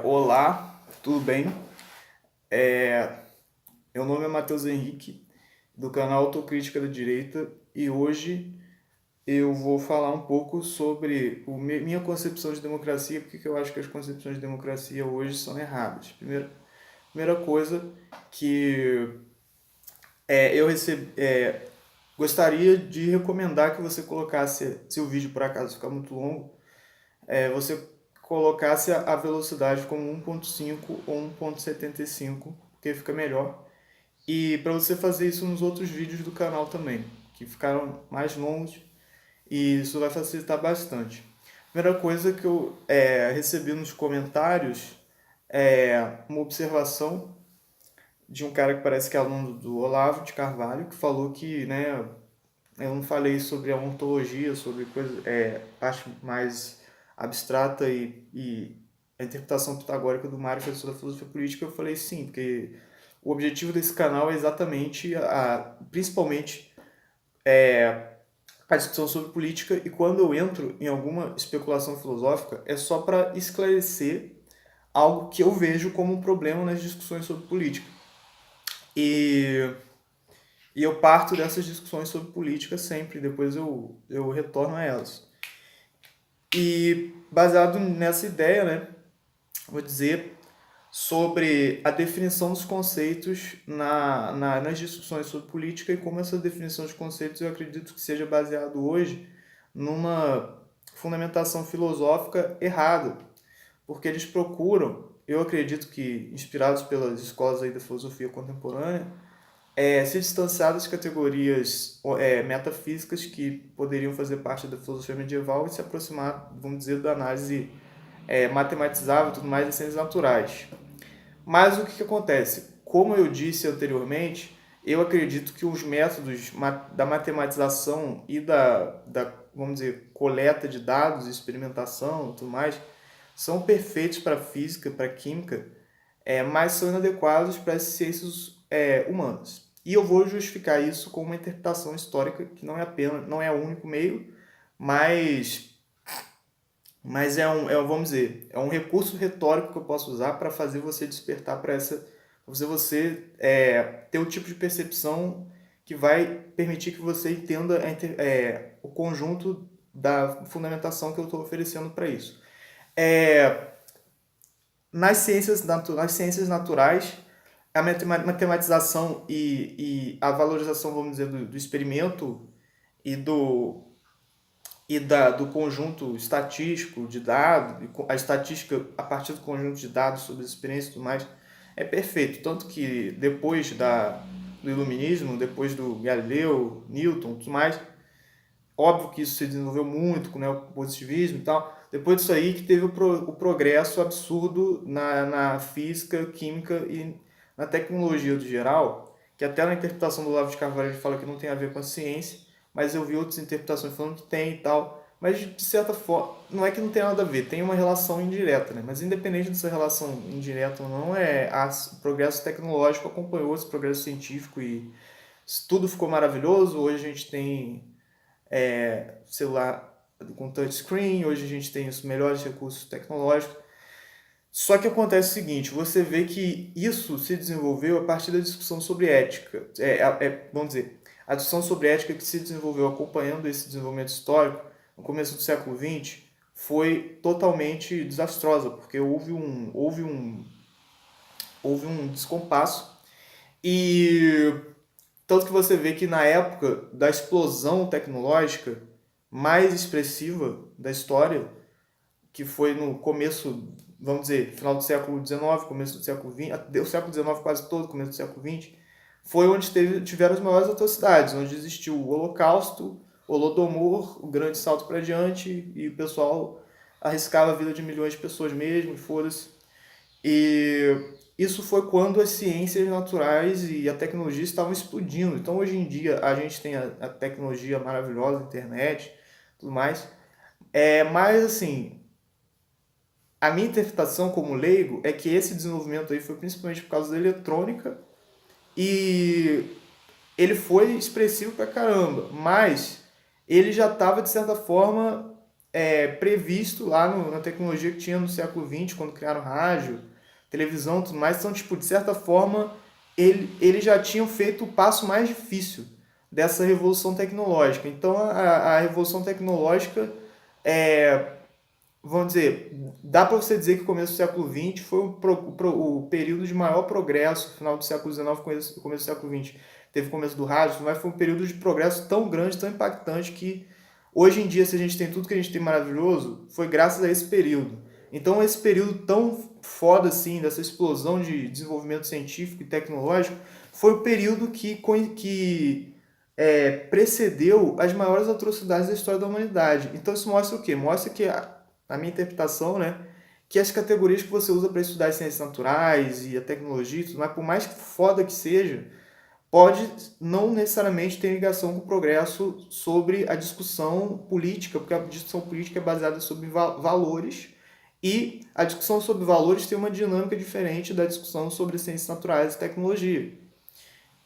Olá, tudo bem? É, Meu nome é Matheus Henrique, do canal Autocrítica da Direita, e hoje eu vou falar um pouco sobre minha concepção de democracia, porque que eu acho que as concepções de democracia hoje são erradas. Primeira coisa que eu gostaria de recomendar que você colocasse, se o vídeo por acaso ficar muito longo, você colocasse a velocidade como 1.5 ou 1.75, porque fica melhor. E para você fazer isso nos outros vídeos do canal também, que ficaram mais longos, e isso vai facilitar bastante. Primeira coisa que eu recebi nos comentários é uma observação de um cara que parece que é aluno do Olavo de Carvalho, que falou que, né, eu não falei sobre a ontologia, sobre coisa, parte mais abstrata e a interpretação pitagórica do Mário, professor da filosofia política. Eu falei sim, porque o objetivo desse canal é exatamente, principalmente, a discussão sobre política, e quando eu entro em alguma especulação filosófica, é só para esclarecer algo que eu vejo como um problema nas discussões sobre política. E E eu parto dessas discussões sobre política sempre, depois eu retorno a elas. E baseado nessa ideia, né, vou dizer sobre a definição dos conceitos nas discussões sobre política e como essa definição de conceitos eu acredito que seja baseado hoje numa fundamentação filosófica errada, porque eles procuram, eu acredito que inspirados pelas escolas aí da filosofia contemporânea, se distanciar das categorias metafísicas que poderiam fazer parte da filosofia medieval e se aproximar, vamos dizer, da análise matematizável e tudo mais das ciências naturais. Mas o que acontece? Como eu disse anteriormente, eu acredito que os métodos da matematização e vamos dizer, coleta de dados, experimentação e tudo mais, são perfeitos para a física, para a química, mas são inadequados para as ciências humanas. E eu vou justificar isso com uma interpretação histórica que não é o único meio, mas, mas vamos dizer, é um recurso retórico que eu posso usar para fazer você despertar para ter o tipo de percepção que vai permitir que você entenda o conjunto da fundamentação que eu estou oferecendo para isso. É, nas ciências naturais, a matematização e a valorização, vamos dizer, do experimento e do conjunto estatístico de dados, a estatística a partir do conjunto de dados sobre as experiências e tudo mais, é perfeito. Tanto que depois do iluminismo, depois do Galileu, Newton e tudo mais, óbvio que isso se desenvolveu muito com o positivismo e tal. Depois disso aí que teve o progresso absurdo na física, química e na tecnologia do geral, que até na interpretação do Olavo de Carvalho ele fala que não tem a ver com a ciência, mas eu vi outras interpretações falando que tem e tal. Mas de certa forma, não é que não tem nada a ver, tem uma relação indireta, né? Mas independente dessa relação indireta ou não, o progresso tecnológico acompanhou esse progresso científico e tudo ficou maravilhoso. Hoje a gente tem celular com touchscreen, hoje a gente tem os melhores recursos tecnológicos. Só que acontece o seguinte, você vê que isso se desenvolveu a partir da discussão sobre ética. Vamos dizer, a discussão sobre ética que se desenvolveu acompanhando esse desenvolvimento histórico no começo do século XX foi totalmente desastrosa, porque houve um descompasso. E tanto que você vê que na época da explosão tecnológica mais expressiva da história, que foi no começo, vamos dizer, final do século XIX, começo do século XX, o século XIX quase todo, começo do século XX, foi onde tiveram as maiores atrocidades, onde existiu o Holocausto, o Holodomor, o Grande Salto para Diante, e o pessoal arriscava a vida de milhões de pessoas mesmo, foda-se. E isso foi quando as ciências naturais e a tecnologia estavam explodindo. Então, hoje em dia, a gente tem a tecnologia maravilhosa, a internet, tudo mais. Mas, assim, a minha interpretação como leigo é que esse desenvolvimento aí foi principalmente por causa da eletrônica e ele foi expressivo pra caramba, mas ele já estava, de certa forma, previsto lá na tecnologia que tinha no século XX, quando criaram rádio, televisão e tudo mais. Então, tipo, de certa forma, eles já tinham feito o passo mais difícil dessa revolução tecnológica. Então, a revolução tecnológica, vamos dizer, dá para você dizer que o começo do século XX foi o período de maior progresso, final do século XIX, começo do século XX. Teve o começo do rádio, mas foi um período de progresso tão grande, tão impactante, que hoje em dia, se a gente tem tudo que a gente tem maravilhoso, foi graças a esse período. Então, esse período tão foda assim, dessa explosão de desenvolvimento científico e tecnológico, foi o período que precedeu as maiores atrocidades da história da humanidade. Então, isso mostra o quê? Mostra que, na minha interpretação, né, que as categorias que você usa para estudar as ciências naturais e a tecnologia, e tudo mais, por mais foda que seja, pode não necessariamente ter ligação com o progresso sobre a discussão política, porque a discussão política é baseada sobre valores, e a discussão sobre valores tem uma dinâmica diferente da discussão sobre ciências naturais e tecnologia.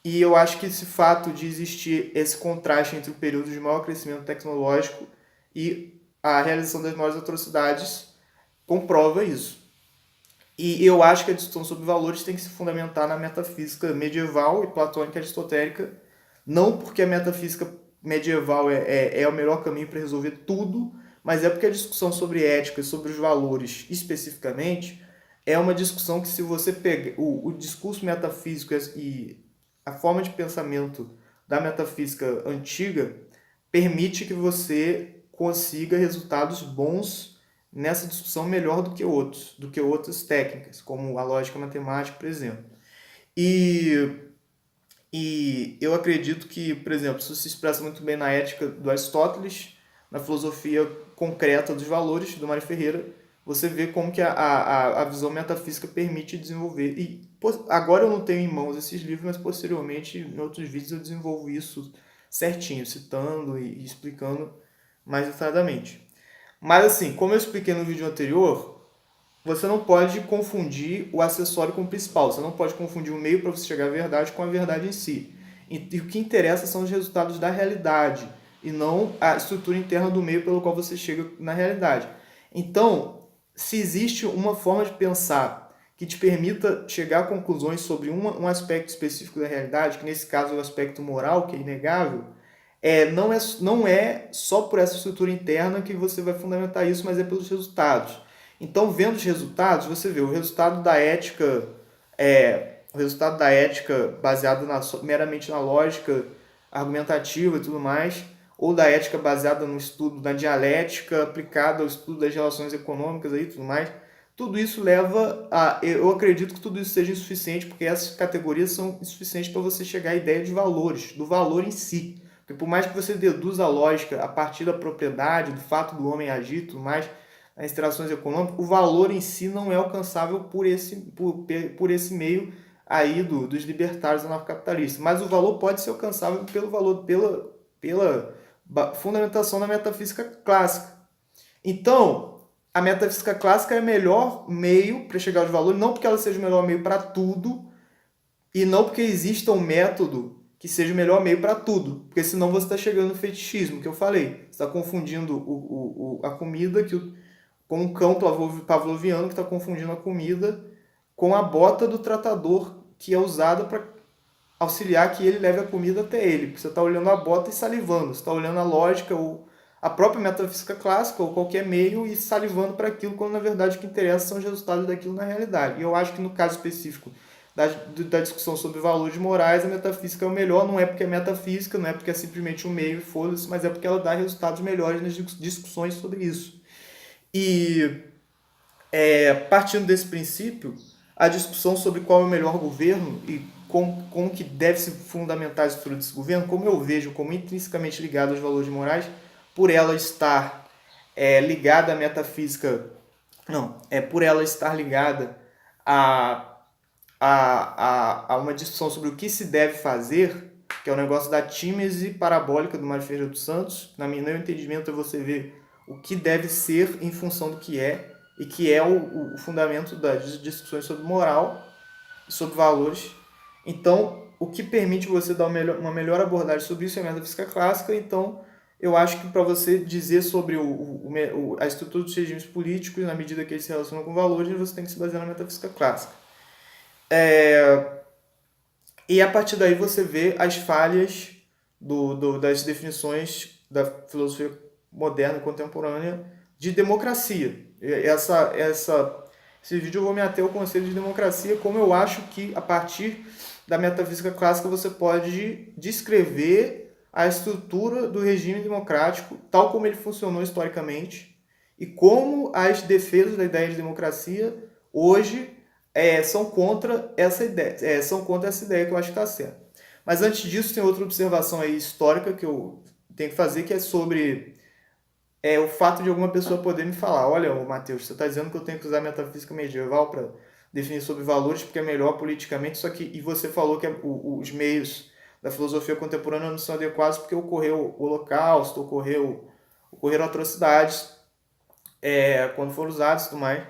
E eu acho que esse fato de existir esse contraste entre o período de maior crescimento tecnológico e a realização das maiores atrocidades comprova isso. E eu acho que a discussão sobre valores tem que se fundamentar na metafísica medieval e platônica aristotélica, não porque a metafísica medieval é o melhor caminho para resolver tudo, mas é porque a discussão sobre ética e sobre os valores especificamente é uma discussão que, se você pega o discurso metafísico e a forma de pensamento da metafísica antiga, permite que você consiga resultados bons nessa discussão melhor do que outras técnicas, como a lógica matemática, por exemplo. E eu acredito que, por exemplo, isso se expressa muito bem na ética do Aristóteles, na filosofia concreta dos valores, do Mário Ferreira. Você vê como que a visão metafísica permite desenvolver. E agora eu não tenho em mãos esses livros, mas posteriormente, em outros vídeos, eu desenvolvo isso certinho, citando e explicando mais detalhadamente. Mas assim, como eu expliquei no vídeo anterior, você não pode confundir o acessório com o principal. Você não pode confundir o meio para você chegar à verdade com a verdade em si. E o que interessa são os resultados da realidade, e não a estrutura interna do meio pelo qual você chega na realidade. Então, se existe uma forma de pensar que te permita chegar a conclusões sobre um aspecto específico da realidade, que nesse caso é o aspecto moral, que é inegável, não é só por essa estrutura interna que você vai fundamentar isso, mas é pelos resultados. Então, vendo os resultados, você vê o resultado da ética, baseado meramente na lógica argumentativa e tudo mais, ou da ética baseada no estudo da dialética aplicada ao estudo das relações econômicas e tudo mais. Tudo isso leva a... Eu acredito que tudo isso seja insuficiente, porque essas categorias são insuficientes para você chegar à ideia de valores, do valor em si. Porque por mais que você deduza a lógica a partir da propriedade, do fato do homem agir e tudo mais, nas interações econômicas, o valor em si não é alcançável por esse meio aí dos libertários anarcocapitalistas. Mas o valor pode ser alcançável pela fundamentação da metafísica clássica. Então, a metafísica clássica é o melhor meio para chegar aos valores, não porque ela seja o melhor meio para tudo, e não porque exista um método que seja o melhor meio para tudo, porque senão você está chegando no fetichismo, que eu falei. Você está confundindo a comida com um cão pavloviano que está confundindo a comida com a bota do tratador, que é usada para auxiliar que ele leve a comida até ele. Porque você está olhando a bota e salivando, você está olhando a lógica ou a própria metafísica clássica ou qualquer meio e salivando para aquilo, quando na verdade o que interessa são os resultados daquilo na realidade. E eu acho que no caso específico da discussão sobre valores morais, a metafísica é o melhor. Não é porque é metafísica, não é porque é simplesmente um meio e foda-se, mas é porque ela dá resultados melhores nas discussões sobre isso. E partindo desse princípio, a discussão sobre qual é o melhor governo e como que deve se fundamentar a estrutura desse governo, como eu vejo como intrinsecamente ligado aos valores morais, por ela estar ligada à metafísica, não, por ela estar ligada a uma discussão sobre o que se deve fazer, que é o negócio da tímese parabólica do Mário Ferreira dos Santos. No meu entendimento, é você ver o que deve ser em função do que é, e que é o fundamento das discussões sobre moral e sobre valores. Então, o que permite você dar uma melhor abordagem sobre isso é a metafísica clássica. Então, eu acho que para você dizer sobre a estrutura dos regimes políticos, na medida que eles se relacionam com valores, você tem que se basear na metafísica clássica. E a partir daí você vê as falhas das definições da filosofia moderna e contemporânea de democracia. Esse vídeo eu vou me ater ao conceito de democracia, como eu acho que, a partir da metafísica clássica, você pode descrever a estrutura do regime democrático, tal como ele funcionou historicamente, e como as defesas da ideia de democracia hoje são contra essa ideia, que eu acho que está certa. Mas antes disso, tem outra observação aí histórica que eu tenho que fazer, que é sobre o fato de alguma pessoa poder me falar: olha, Matheus, você está dizendo que eu tenho que usar a metafísica medieval para definir sobre valores porque é melhor politicamente, só que e você falou que os meios da filosofia contemporânea não são adequados porque ocorreu o Holocausto, ocorreram atrocidades quando foram usados e tudo mais.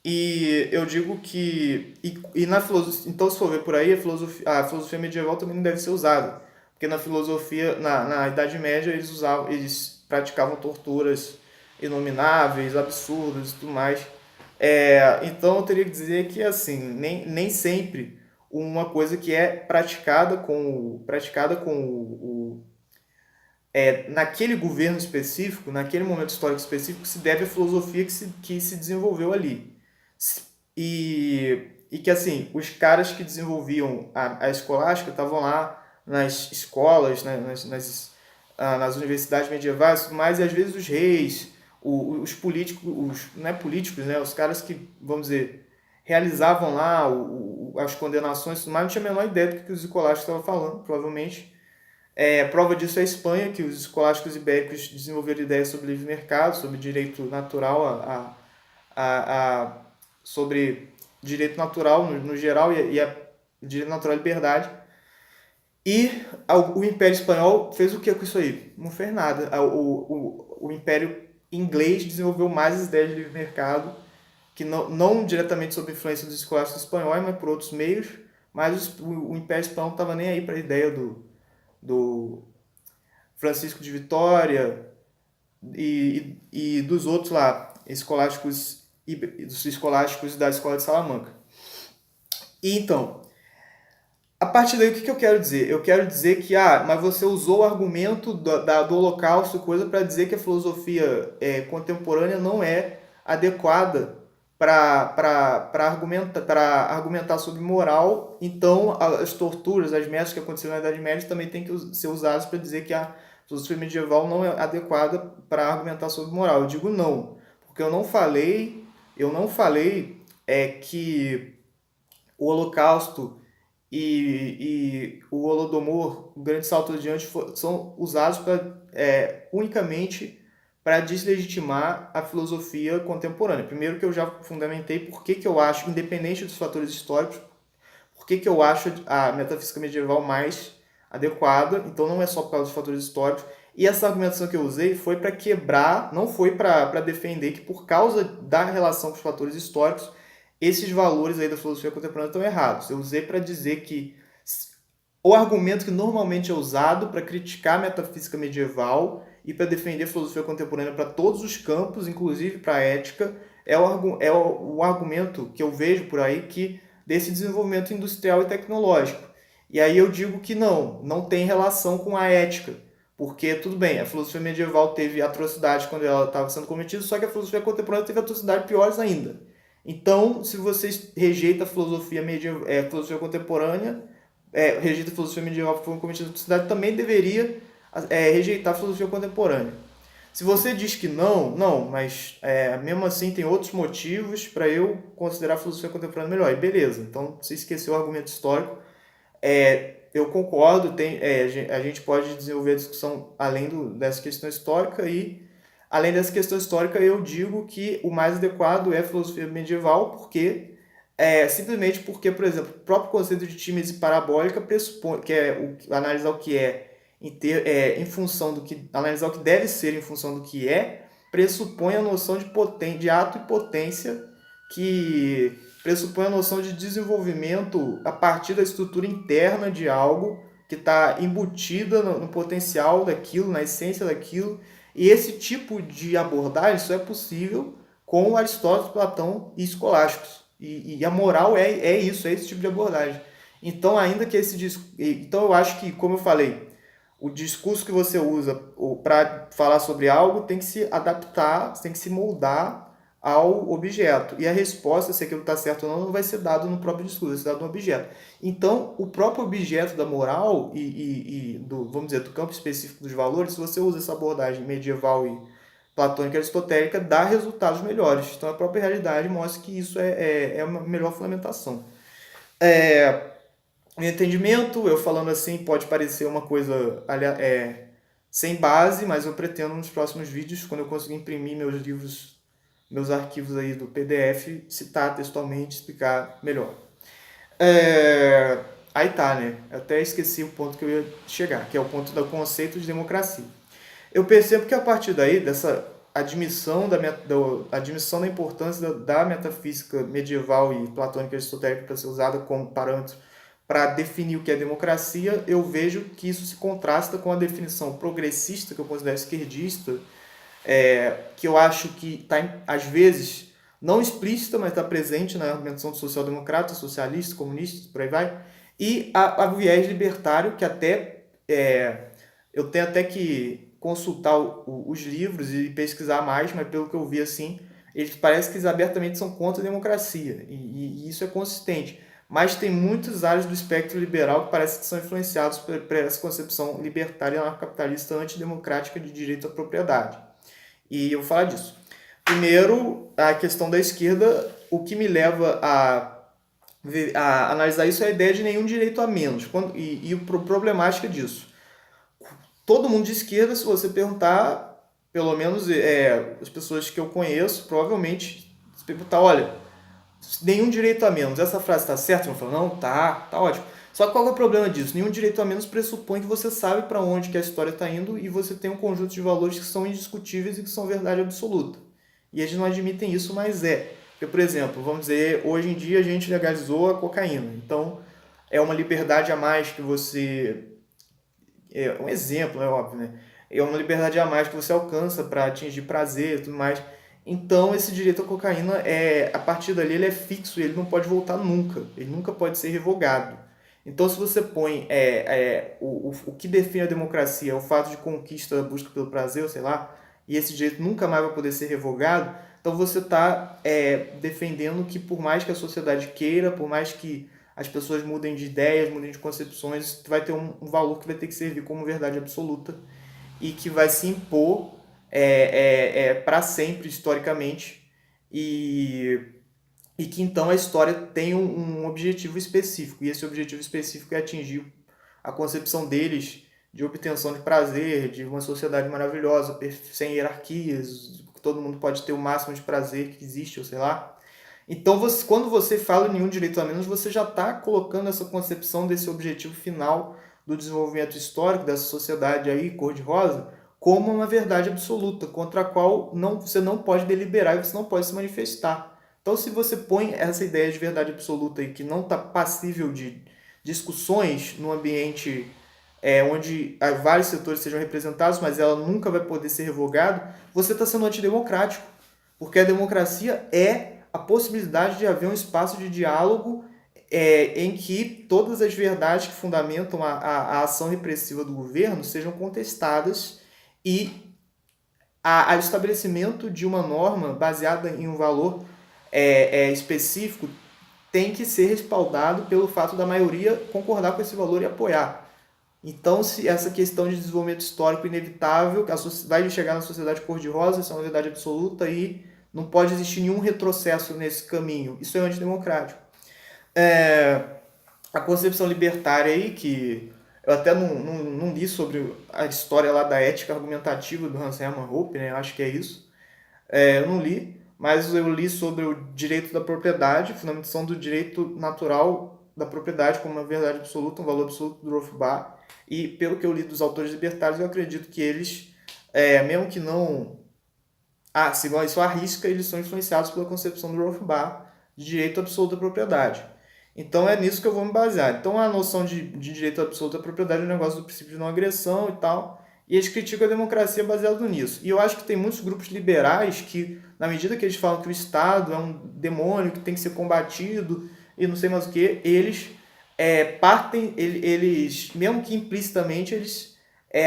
E eu digo que. E na filosofia. Então, se for ver por aí, a filosofia medieval também não deve ser usada. Porque na filosofia, na Idade Média, eles praticavam torturas inomináveis, absurdas e tudo mais. Então, eu teria que dizer que, assim, nem sempre uma coisa que é naquele governo específico, naquele momento histórico específico, se deve à filosofia que se desenvolveu ali. E que, assim, os caras que desenvolviam a escolástica estavam lá nas escolas, né, nas universidades medievais e tudo mais, e às vezes os reis, os políticos, não é políticos, né, os caras que, vamos dizer, realizavam lá as condenações e tudo mais, não tinha a menor ideia do que os escolásticos estavam falando, provavelmente. Prova disso é a Espanha, que os escolásticos ibéricos desenvolveram ideias sobre livre mercado, sobre direito natural, sobre direito natural no geral e direito natural e liberdade. E o Império Espanhol fez o que com isso aí? Não fez nada. O Império Inglês desenvolveu mais as ideias de livre mercado, que não diretamente sob influência dos escolásticos espanhóis, mas por outros meios. Mas o Império Espanhol não estava nem aí para a ideia do Francisco de Vitória e dos outros lá, escolásticos da Escola de Salamanca. E então, a partir daí, o que eu quero dizer? Eu quero dizer que, mas você usou o argumento do Holocausto, coisa, para dizer que a filosofia contemporânea não é adequada para argumentar sobre moral. Então, as torturas, as mestres que aconteceram na Idade Média também têm que ser usadas para dizer que a filosofia medieval não é adequada para argumentar sobre moral. Eu digo não, porque eu não falei que o Holocausto e o Holodomor, o Grande Salto Adiante, são usados unicamente para deslegitimar a filosofia contemporânea. Primeiro, que eu já fundamentei por que eu acho, independente dos fatores históricos, por que eu acho a metafísica medieval mais adequada. Então não é só por causa dos fatores históricos. E essa argumentação que eu usei foi para quebrar, não foi para defender que por causa da relação com os fatores históricos, esses valores aí da filosofia contemporânea estão errados. Eu usei para dizer que o argumento que normalmente é usado para criticar a metafísica medieval e para defender a filosofia contemporânea para todos os campos, inclusive para a ética, é o argumento que eu vejo por aí desse desenvolvimento industrial e tecnológico. E aí eu digo que não tem relação com a ética. Porque, tudo bem, a filosofia medieval teve atrocidades quando ela estava sendo cometida, só que a filosofia contemporânea teve atrocidades piores ainda. Então, se você rejeita a filosofia contemporânea, rejeita a filosofia medieval que foi cometida atrocidade, também deveria rejeitar a filosofia contemporânea. Se você diz que não, mas mesmo assim tem outros motivos para eu considerar a filosofia contemporânea melhor. E beleza, então você esqueceu o argumento histórico. Eu concordo, a gente pode desenvolver a discussão além dessa questão histórica e, além dessa questão histórica, eu digo que o mais adequado é a filosofia medieval, simplesmente porque, por exemplo, o próprio conceito de tímese parabólica pressupõe que analisar o que em função do que analisar o que deve ser em função do que pressupõe a noção de ato e potência, que pressupõe a noção de desenvolvimento a partir da estrutura interna de algo que está embutida no potencial daquilo, na essência daquilo. E esse tipo de abordagem só é possível com Aristóteles, Platão e escolásticos. E a moral é isso, é esse tipo de abordagem. Então, ainda que então eu acho que, como eu falei, o discurso que você usa para falar sobre algo tem que se adaptar, tem que se moldar ao objeto. E a resposta, se aquilo está certo ou não, não vai ser dado no próprio discurso, vai ser dado no objeto. Então, o próprio objeto da moral vamos dizer, do campo específico dos valores, se você usa essa abordagem medieval e platônica e aristotélica, dá resultados melhores. Então, a própria realidade mostra que isso é uma melhor fundamentação. O entendimento, eu falando assim, pode parecer uma coisa sem base, mas eu pretendo nos próximos vídeos, quando eu conseguir imprimir meus livros, meus arquivos aí do PDF, citar textualmente, explicar melhor. Aí tá, né? Eu até esqueci o ponto que eu ia chegar, que é o ponto do conceito de democracia. Eu percebo que a partir daí, dessa admissão admissão da importância da metafísica medieval e platônica aristotélica para ser usada como parâmetro para definir o que é democracia, eu vejo que isso se contrasta com a definição progressista, que eu considero esquerdista, que eu acho que está, às vezes, não explícita, mas está presente na argumentação do social-democrata, socialista, comunista, por aí vai, e a viés libertário, que até eu tenho até que consultar os livros e pesquisar mais, mas pelo que eu vi assim, eles parece que eles abertamente são contra a democracia, e isso é consistente. Mas tem muitas áreas do espectro liberal que parece que são influenciados por essa concepção libertária anarcocapitalista antidemocrática de direito à propriedade. E eu vou falar disso. Primeiro, a questão da esquerda, o que me leva a analisar isso é a ideia de nenhum direito a menos. E a problemática disso. Todo mundo de esquerda, se você perguntar, pelo menos as pessoas que eu conheço, provavelmente, se perguntar, olha, nenhum direito a menos, essa frase está certa? Eu falo, não, tá ótimo. Só que qual é o problema disso? Nenhum direito a menos pressupõe que você sabe para onde que a história está indo e você tem um conjunto de valores que são indiscutíveis e que são verdade absoluta. E eles não admitem isso, mas é. Porque, por exemplo, vamos dizer, hoje em dia a gente legalizou a cocaína. Então, é uma liberdade a mais que você... É um exemplo, é óbvio, né? É uma liberdade a mais que você alcança para atingir prazer e tudo mais. Então, esse direito à cocaína, a partir dali, ele é fixo e ele não pode voltar nunca. Ele nunca pode ser revogado. Então, se você põe o que define a democracia, é o fato de conquista, a busca pelo prazer, sei lá, e esse direito nunca mais vai poder ser revogado, então você está defendendo que, por mais que a sociedade queira, por mais que as pessoas mudem de ideias, mudem de concepções, vai ter um valor que vai ter que servir como verdade absoluta e que vai se impor para sempre, historicamente, e que então a história tem um objetivo específico, e esse objetivo específico é atingir a concepção deles de obtenção de prazer, de uma sociedade maravilhosa, sem hierarquias, que todo mundo pode ter o máximo de prazer que existe, ou sei lá. Então, quando você fala em nenhum direito a menos, você já está colocando essa concepção desse objetivo final do desenvolvimento histórico dessa sociedade aí, cor-de-rosa, como uma verdade absoluta, contra a qual você não pode deliberar e você não pode se manifestar. Então, se você põe essa ideia de verdade absoluta aí, que não está passível de discussões no ambiente onde vários setores sejam representados, mas ela nunca vai poder ser revogada, você está sendo antidemocrático. Porque a democracia é a possibilidade de haver um espaço de diálogo em que todas as verdades que fundamentam a ação repressiva do governo sejam contestadas e o estabelecimento de uma norma baseada em um valor específico tem que ser respaldado pelo fato da maioria concordar com esse valor e apoiar. Então, se essa questão de desenvolvimento histórico inevitável, vai chegar na sociedade cor-de-rosa, isso é uma verdade absoluta e não pode existir nenhum retrocesso nesse caminho. Isso é antidemocrático. A concepção libertária aí, que eu até não li sobre a história lá da ética argumentativa do Hans Hermann Hoppe, né? Eu acho que é isso. Eu não li, mas eu li sobre o direito da propriedade, fundamentação do direito natural da propriedade como uma verdade absoluta, um valor absoluto do Rothbard. E pelo que eu li dos autores libertários, eu acredito que eles, mesmo que não... se isso arrisca, eles são influenciados pela concepção do Rothbard de direito absoluto da propriedade. Então é nisso que eu vou me basear. Então a noção de direito absoluto à propriedade é um negócio do princípio de não agressão e tal. E eles criticam a democracia baseado nisso. E eu acho que tem muitos grupos liberais que, na medida que eles falam que o Estado é um demônio que tem que ser combatido e não sei mais o que, eles mesmo que implicitamente, eles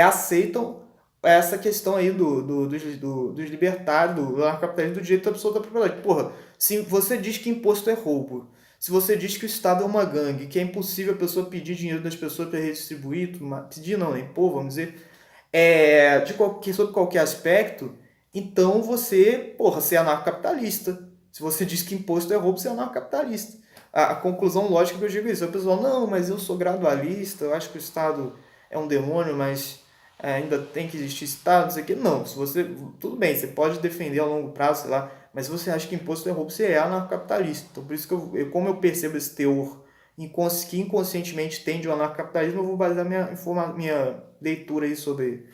aceitam essa questão aí dos libertários, do anarcapitalismo, do direito absoluto à propriedade. Porra, se você diz que imposto é roubo, se você diz que o Estado é uma gangue, que é impossível a pessoa pedir dinheiro das pessoas para redistribuir, pedir não, nem pô, vamos dizer, sobre qualquer aspecto, então você é anarcocapitalista. Se você diz que imposto é roubo, você é anarcocapitalista. A conclusão lógica que eu digo é isso. O pessoal, não, mas eu sou gradualista, eu acho que o Estado é um demônio, mas ainda tem que existir Estado, isso aqui. Não, se você. Tudo bem, você pode defender a longo prazo, sei lá, mas se você acha que imposto é roubo, você é anarcocapitalista. Então, por isso que como eu percebo esse teor que inconscientemente tende ao anarcocapitalismo, eu vou basear minha leitura aí sobre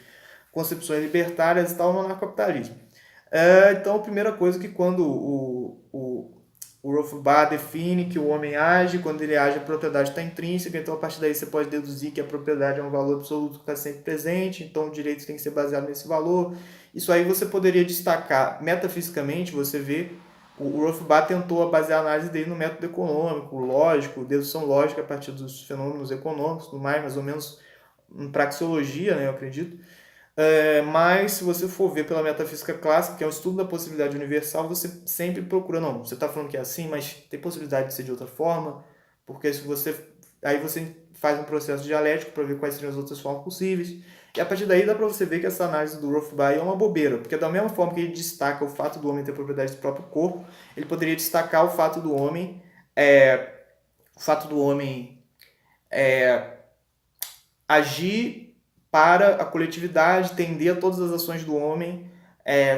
concepções libertárias e tal no anarcocapitalismo. Então, a primeira coisa é que quando o Rothbard define que o homem age, quando ele age a propriedade está intrínseca, então a partir daí você pode deduzir que a propriedade é um valor absoluto que está sempre presente, então o direito tem que ser baseado nesse valor. Isso aí você poderia destacar metafisicamente, você vê, o Rothbard tentou basear a análise dele no método econômico, lógico, dedução lógica a partir dos fenômenos econômicos, tudo mais ou menos em praxeologia, né, eu acredito. Mas se você for ver pela metafísica clássica, que é o estudo da possibilidade universal, você sempre procura, não, você está falando que é assim, mas tem possibilidade de ser de outra forma, porque se você aí você faz um processo dialético para ver quais seriam as outras formas possíveis, e a partir daí dá para você ver que essa análise do Rothbard é uma bobeira, porque da mesma forma que ele destaca o fato do homem ter propriedade do próprio corpo, ele poderia destacar é, o fato do homem agir para a coletividade, tender a todas as ações do homem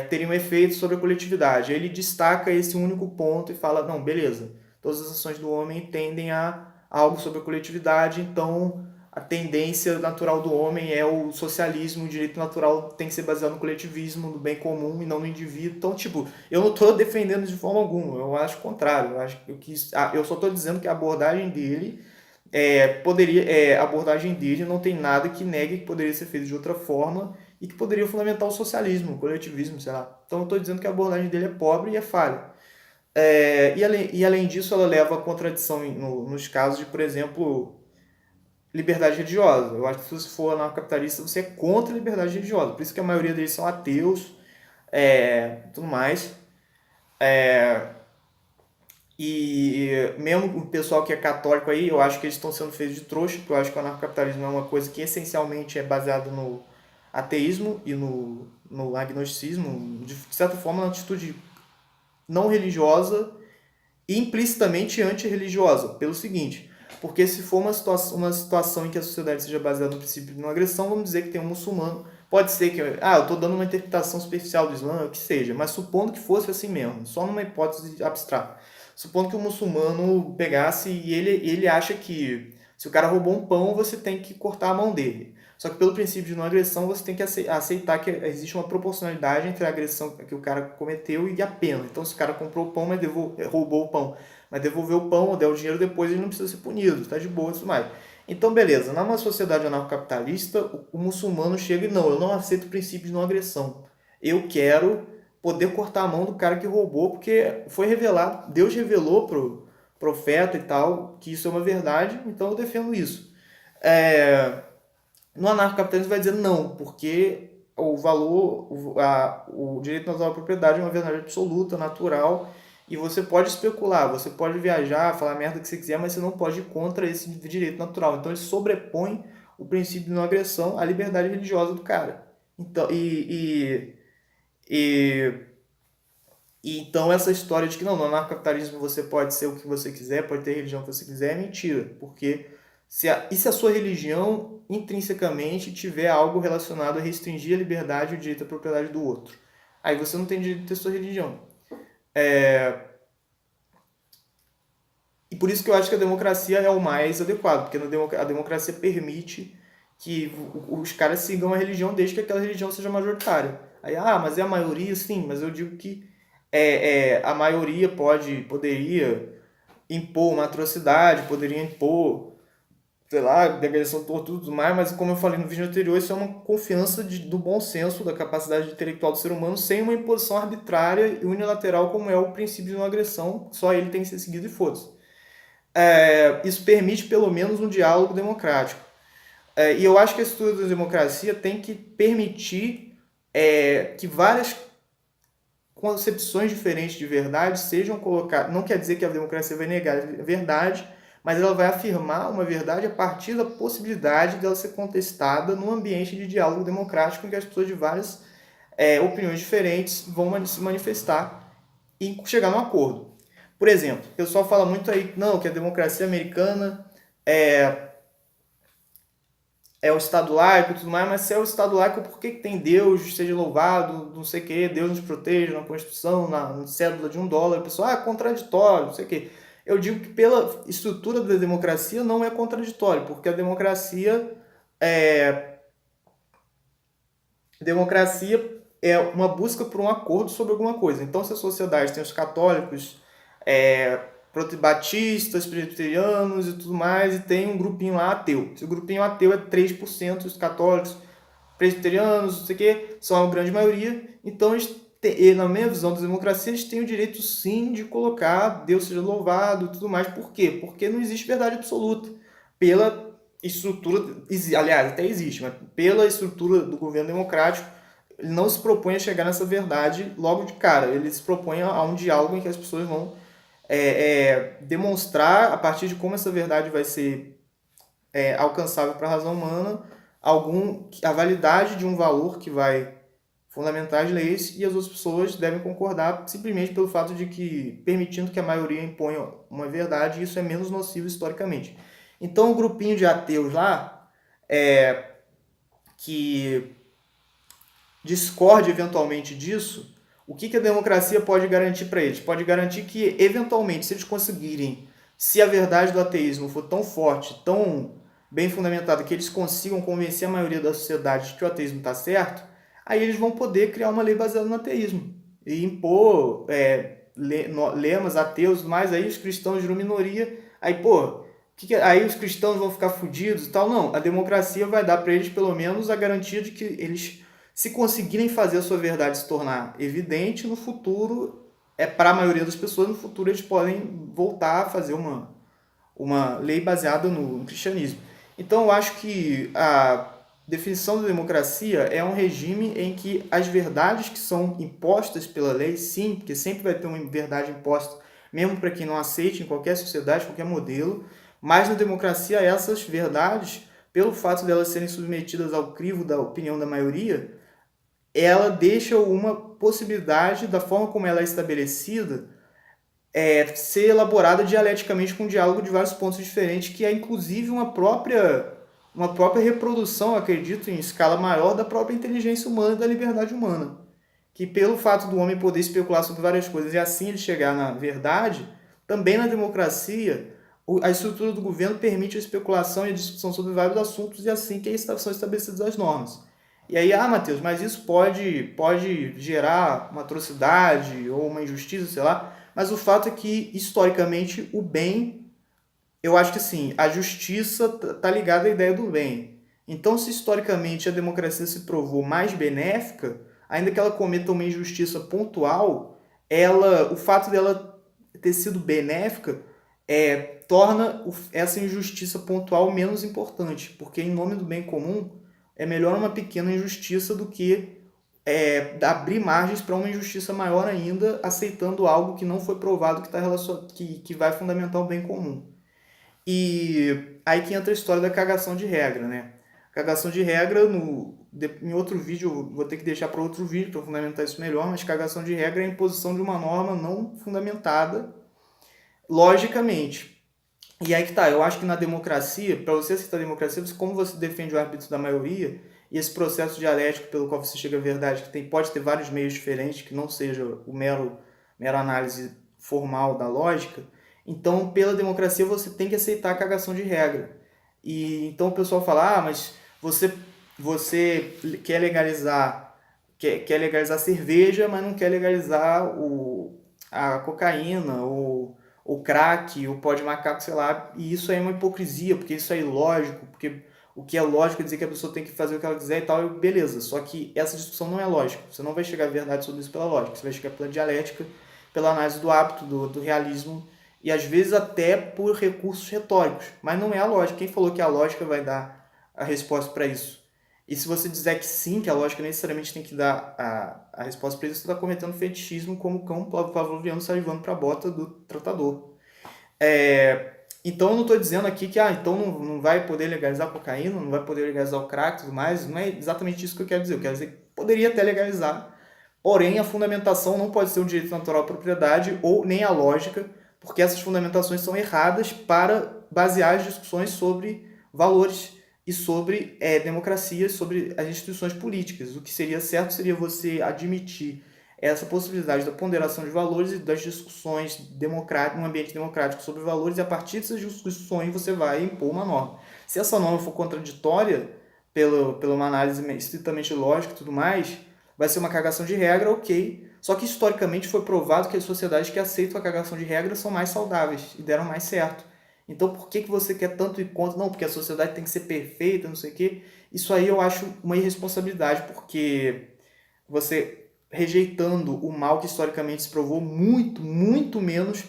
terem um efeito sobre a coletividade. Ele destaca esse único ponto e fala, não, beleza, todas as ações do homem tendem a algo sobre a coletividade, então a tendência natural do homem é o socialismo, o direito natural tem que ser baseado no coletivismo, no bem comum e não no indivíduo. Então, tipo, eu não estou defendendo de forma alguma, eu acho o contrário, eu só estou dizendo que a abordagem dele a abordagem dele não tem nada que negue que poderia ser feito de outra forma e que poderia fundamentar o socialismo, o coletivismo, sei lá. Então eu estou dizendo que a abordagem dele é pobre e é falha. E além disso, ela leva a contradição nos casos de, por exemplo, liberdade religiosa. Eu acho que se você for anarcocapitalista, você é contra a liberdade religiosa. Por isso que a maioria deles são ateus, tudo mais. E mesmo o pessoal que é católico aí, eu acho que eles estão sendo feitos de trouxa, porque eu acho que o anarcocapitalismo é uma coisa que essencialmente é baseada no ateísmo e no agnosticismo, de certa forma, uma atitude não religiosa e implicitamente antirreligiosa, pelo seguinte, porque se for uma situação em que a sociedade seja baseada no princípio de não agressão, vamos dizer que tem um muçulmano, pode ser que, eu estou dando uma interpretação superficial do Islã, o que seja, mas supondo que fosse assim mesmo, só numa hipótese abstrata. Supondo que o muçulmano pegasse e ele acha que se o cara roubou um pão, você tem que cortar a mão dele. Só que pelo princípio de não agressão, você tem que aceitar que existe uma proporcionalidade entre a agressão que o cara cometeu e a pena. Então, se o cara comprou o pão, mas roubou o pão, mas devolveu o pão ou deu o dinheiro depois, ele não precisa ser punido, está de boa e tudo mais. Então, beleza, numa sociedade anarcocapitalista, o muçulmano chega e não, eu não aceito o princípio de não agressão. Eu quero poder cortar a mão do cara que roubou, porque foi revelado, Deus revelou pro profeta e tal, que isso é uma verdade, então eu defendo isso. No anarcocapitalismo vai dizer não, porque o valor, o direito natural à propriedade é uma verdade absoluta, natural, e você pode especular, você pode viajar, falar a merda que você quiser, mas você não pode ir contra esse direito natural. Então ele sobrepõe o princípio de não agressão à liberdade religiosa do cara. Então, e então essa história de que não, no anarcocapitalismo você pode ser o que você quiser, pode ter a religião que você quiser, é mentira. Porque e se a sua religião intrinsecamente tiver algo relacionado a restringir a liberdade e o direito à propriedade do outro? Aí você não tem direito de ter sua religião. E por isso que eu acho que a democracia é o mais adequado, porque a democracia permite que os caras sigam a religião desde que aquela religião seja majoritária. Aí, mas é a maioria? Sim, mas eu digo que a maioria poderia impor uma atrocidade, poderia impor, sei lá, degradação, tortura e tudo mais, mas como eu falei no vídeo anterior, isso é uma confiança do bom senso, da capacidade intelectual do ser humano, sem uma imposição arbitrária e unilateral, como é o princípio de uma agressão, só ele tem que ser seguido e foda-se. Isso permite pelo menos um diálogo democrático. E eu acho que a estrutura da democracia tem que permitir que várias concepções diferentes de verdade sejam colocadas. Não quer dizer que a democracia vai negar a verdade, mas ela vai afirmar uma verdade a partir da possibilidade dela ser contestada num ambiente de diálogo democrático em que as pessoas de várias opiniões diferentes vão se manifestar e chegar num acordo. Por exemplo, o pessoal fala muito aí, não, que a democracia americana é o Estado laico e tudo mais, mas se é o Estado laico, por que tem Deus, seja louvado, não sei o quê, Deus nos proteja na Constituição, na cédula de $1? O pessoal, é contraditório, não sei o quê. Eu digo que pela estrutura da democracia não é contraditório, porque a democracia é uma busca por um acordo sobre alguma coisa. Então, se a sociedade tem os católicos, batistas, presbiterianos e tudo mais, e tem um grupinho lá ateu. Se o grupinho ateu é 3%, os católicos, presbiterianos, não sei o que, são a grande maioria, então na minha visão da democracia, eles têm o direito sim de colocar Deus seja louvado e tudo mais. Por quê? Porque não existe verdade absoluta. Pela estrutura, aliás, até existe, mas pela estrutura do governo democrático, ele não se propõe a chegar nessa verdade logo de cara. Ele se propõe a um diálogo em que as pessoas vão demonstrar, a partir de como essa verdade vai ser alcançável para a razão humana, a validade de um valor que vai fundamentar as leis, e as outras pessoas devem concordar simplesmente pelo fato de que, permitindo que a maioria imponha uma verdade, isso é menos nocivo historicamente. Então, o grupinho de ateus lá, que discorde eventualmente disso, o que a democracia pode garantir para eles? Pode garantir que, eventualmente, se eles conseguirem, se a verdade do ateísmo for tão forte, tão bem fundamentada, que eles consigam convencer a maioria da sociedade de que o ateísmo está certo, aí eles vão poder criar uma lei baseada no ateísmo e impor lemas ateus, mas aí os cristãos viram minoria, aí, aí os cristãos vão ficar fodidos e tal. Não, a democracia vai dar para eles pelo menos a garantia de que eles, se conseguirem fazer a sua verdade se tornar evidente, no futuro, para a maioria das pessoas, no futuro eles podem voltar a fazer uma lei baseada no cristianismo. Então eu acho que a definição da democracia é um regime em que as verdades que são impostas pela lei, sim, porque sempre vai ter uma verdade imposta, mesmo para quem não aceite em qualquer sociedade, qualquer modelo, mas na democracia essas verdades, pelo fato de elas serem submetidas ao crivo da opinião da maioria, ela deixa uma possibilidade, da forma como ela é estabelecida, ser elaborada dialeticamente com um diálogo de vários pontos diferentes, que é inclusive uma própria reprodução, acredito, em escala maior, da própria inteligência humana e da liberdade humana. Que pelo fato do homem poder especular sobre várias coisas e assim ele chegar na verdade, também na democracia, a estrutura do governo permite a especulação e a discussão sobre vários assuntos e assim que são estabelecidas as normas. E aí, Matheus, mas isso pode gerar uma atrocidade ou uma injustiça, sei lá, mas o fato é que, historicamente, o bem, eu acho que sim, a justiça tá ligada à ideia do bem. Então, se historicamente a democracia se provou mais benéfica, ainda que ela cometa uma injustiça pontual, o fato dela ter sido benéfica torna essa injustiça pontual menos importante, porque em nome do bem comum é melhor uma pequena injustiça do que abrir margens para uma injustiça maior ainda, aceitando algo que não foi provado que vai fundamentar o bem comum. E aí que entra a história da cagação de regra, né? Cagação de regra, em outro vídeo, vou ter que deixar para outro vídeo para fundamentar isso melhor, mas cagação de regra é a imposição de uma norma não fundamentada logicamente. E aí que tá, eu acho que na democracia, para você aceitar a democracia, como você defende o arbítrio da maioria, e esse processo dialético pelo qual você chega à verdade, que pode ter vários meios diferentes, que não seja o mera análise formal da lógica, então pela democracia você tem que aceitar a cagação de regra. E então o pessoal fala, mas você quer legalizar cerveja, mas não quer legalizar a cocaína, ou ou crack, ou pó de macaco, sei lá, e isso aí é uma hipocrisia, porque isso é ilógico, porque o que é lógico é dizer que a pessoa tem que fazer o que ela quiser e tal, e beleza, só que essa discussão não é lógica, você não vai chegar à verdade sobre isso pela lógica, você vai chegar pela dialética, pela análise do hábito, do realismo, e às vezes até por recursos retóricos, mas não é a lógica. Quem falou que a lógica vai dar a resposta para isso? E se você dizer que sim, que a lógica necessariamente tem que dar a resposta para isso, você está cometendo fetichismo como o cão pavloviano salivando para a bota do tratador. Então eu não estou dizendo aqui que então não vai poder legalizar a cocaína, não vai poder legalizar o crack e tudo mais, não é exatamente isso que eu quero dizer. Eu quero dizer que poderia até legalizar, porém a fundamentação não pode ser o direito natural à propriedade ou nem a lógica, porque essas fundamentações são erradas para basear as discussões sobre valores e sobre democracia, sobre as instituições políticas. O que seria certo seria você admitir essa possibilidade da ponderação de valores e das discussões democráticas, num ambiente democrático sobre valores, e a partir dessas discussões você vai impor uma norma. Se essa norma for contraditória, pela uma análise estritamente lógica e tudo mais, vai ser uma cagação de regra, ok. Só que historicamente foi provado que as sociedades que aceitam a cagação de regra são mais saudáveis e deram mais certo. Então por que você quer tanto ir contra? Não, porque a sociedade tem que ser perfeita, não sei o quê. Isso aí eu acho uma irresponsabilidade, porque você rejeitando o mal que historicamente se provou muito, muito menos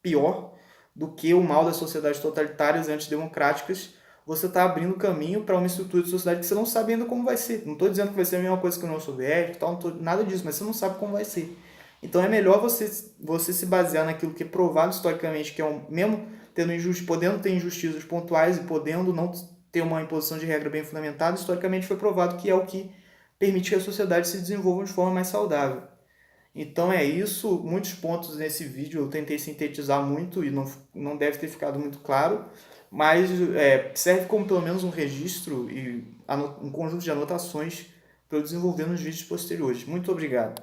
pior do que o mal das sociedades totalitárias e antidemocráticas, você está abrindo caminho para uma estrutura de sociedade que você não sabe ainda como vai ser. Não estou dizendo que vai ser a mesma coisa que a União Soviética, tal, não tô, nada disso, mas você não sabe como vai ser. Então é melhor você se basear naquilo que é provado historicamente, que é mesmo podendo ter injustiças pontuais e podendo não ter uma imposição de regra bem fundamentada, historicamente foi provado que é o que permite que a sociedade se desenvolva de forma mais saudável. Então é isso, muitos pontos nesse vídeo eu tentei sintetizar muito e não deve ter ficado muito claro, mas serve como pelo menos um registro e um conjunto de anotações para eu desenvolver nos vídeos posteriores. Muito obrigado.